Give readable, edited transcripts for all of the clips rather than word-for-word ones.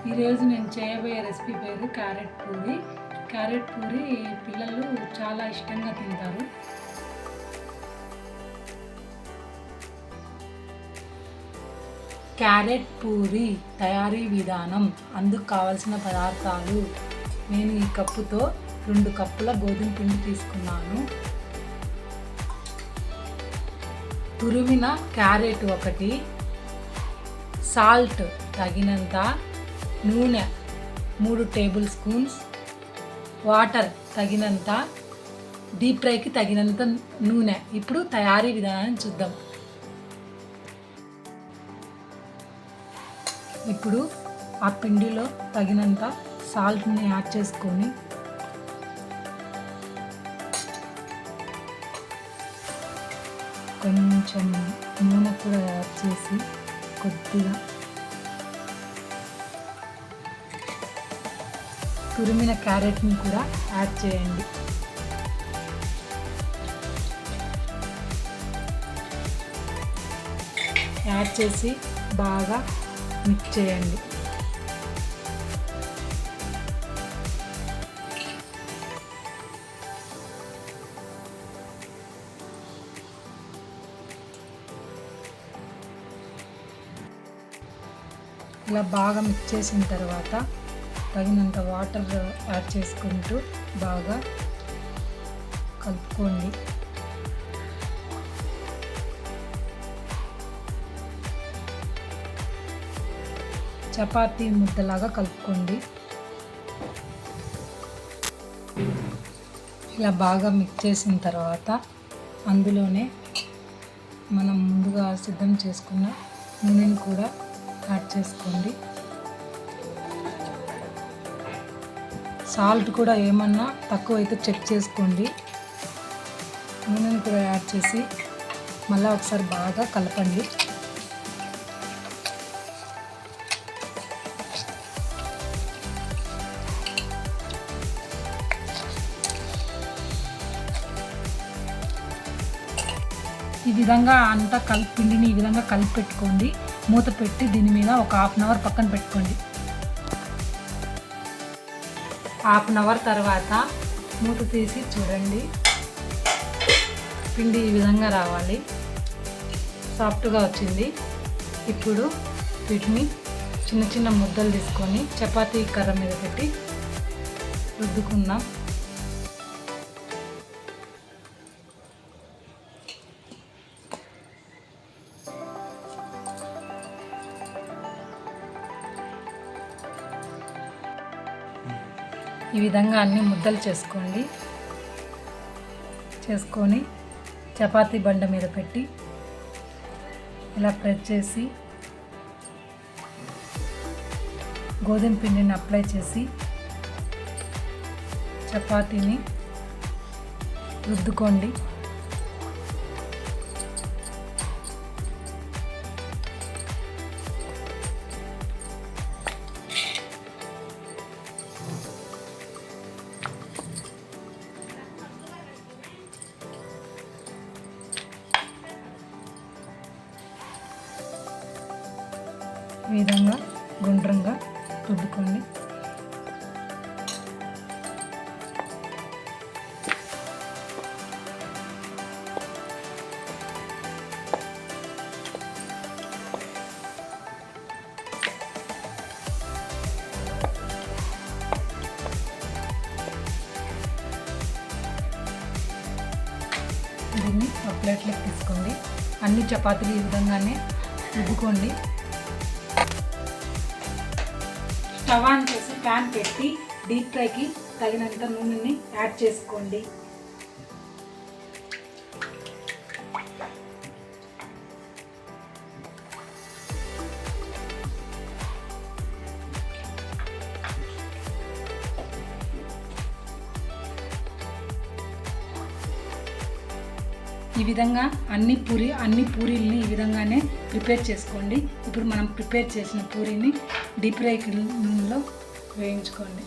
ఈరోజు నేను చేయబోయే రెసిపీ పేరు క్యారెట్ పూరి. క్యారెట్ పూరి పిల్లలు చాలా ఇష్టంగా తింటారు. క్యారెట్ పూరి తయారీ విధానం. అందుకు కావలసిన పదార్థాలు: నేను ఈ కప్పుతో 2 కప్పుల గోధుమ పిండి తీసుకున్నాను. తురిమిన క్యారెట్ 1, సాల్ట్ తగినంత, నూనె 3 టేబుల్ స్పూన్స్, వాటర్ తగినంత, డీప్ ఫ్రైకి తగినంత నూనె. ఇప్పుడు తయారీ విధానాన్ని చూద్దాం. ఇప్పుడు ఆ పిండిలో తగినంత సాల్ట్ని యాడ్ చేసుకొని కొంచెం నూనె కూడా యాడ్ చేసి కొద్దిగా తురిమిన క్యారెట్ని కూడా యాడ్ చేయండి. యాడ్ చేసి బాగా మిక్స్ చేయండి. ఇలా బాగా మిక్స్ చేసిన తర్వాత తగినంత వాటర్ యాడ్ చేసుకుంటూ బాగా కలుపుకోండి. చపాతీ ముద్దలాగా కలుపుకోండి. ఇలా బాగా మిక్స్ చేసిన తర్వాత అందులోనే మనం ముందుగా సిద్ధం చేసుకున్న నూనెని కూడా యాడ్ చేసుకోండి. సాల్ట్ కూడా ఏమన్నా తక్కువ అయితే చెక్ చేసుకోండి. నూనెని కూడా యాడ్ చేసి మళ్ళీ ఒకసారి బాగా కలపండి. ఈ విధంగా అంతా పిండిని ఈ విధంగా కలిపి పెట్టుకోండి. మూత పెట్టి దీని మీద ఒక 1/2 అవర్ పక్కన పెట్టుకోండి. 1/2 అవర్ తర్వాత మూత తీసి చూడండి. పిండి ఈ విధంగా రావాలి, సాఫ్ట్గా వచ్చింది. ఇప్పుడు వీటిని చిన్న చిన్న ముద్దలు తీసుకొని చపాతీ కర్ర మీద పెట్టి రుద్దుకుందాం. ఈ విధంగా అన్ని ముద్దలు చేసుకొని చపాతీ బండ మీద పెట్టి ఇలా ప్రెస్ చేసి గోధుమ పిండిని అప్లై చేసి చపాతీని రుద్దుకోండి. ఈ విధంగా గుండ్రంగా రుద్దుకోండి. దీన్ని ఒక ప్లేట్లోకి తీసుకోండి. అన్ని చపాతీలు ఈ విధంగానే రుద్దుకోండి. స్టవ్ ఆన్ చేసి ప్యాన్ పెట్టి డీప్ ఫ్రైకి తగినంత నూనెని యాడ్ చేసుకోండి. ఈ విధంగా అన్ని పూరీలని ఈ విధంగానే ప్రిపేర్ చేసుకోండి. ఇప్పుడు మనం ప్రిపేర్ చేసిన పూరీని డీప్ ఫ్రై నూనెలో వేయించుకోండి.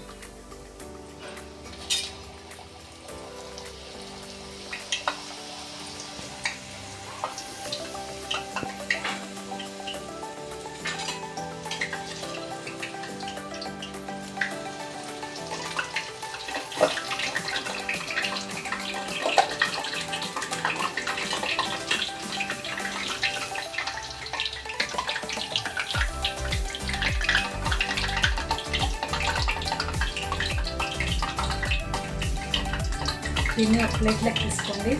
దీన్ని ఒక ప్లేట్లోకి తీసుకోండి.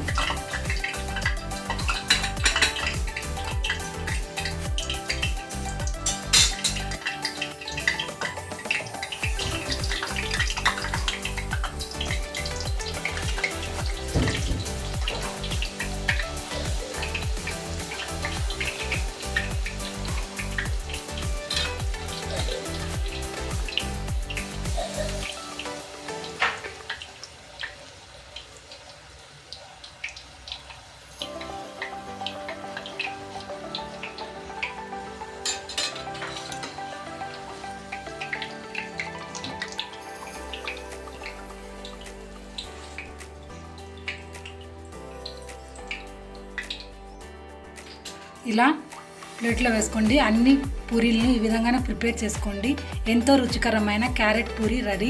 ఇలా ప్లేట్లో వేసుకోండి. అన్ని పూరీలను ఈ విధంగానే ప్రిపేర్ చేసుకోండి. ఎంతో రుచికరమైన క్యారెట్ పూరీ రెడీ.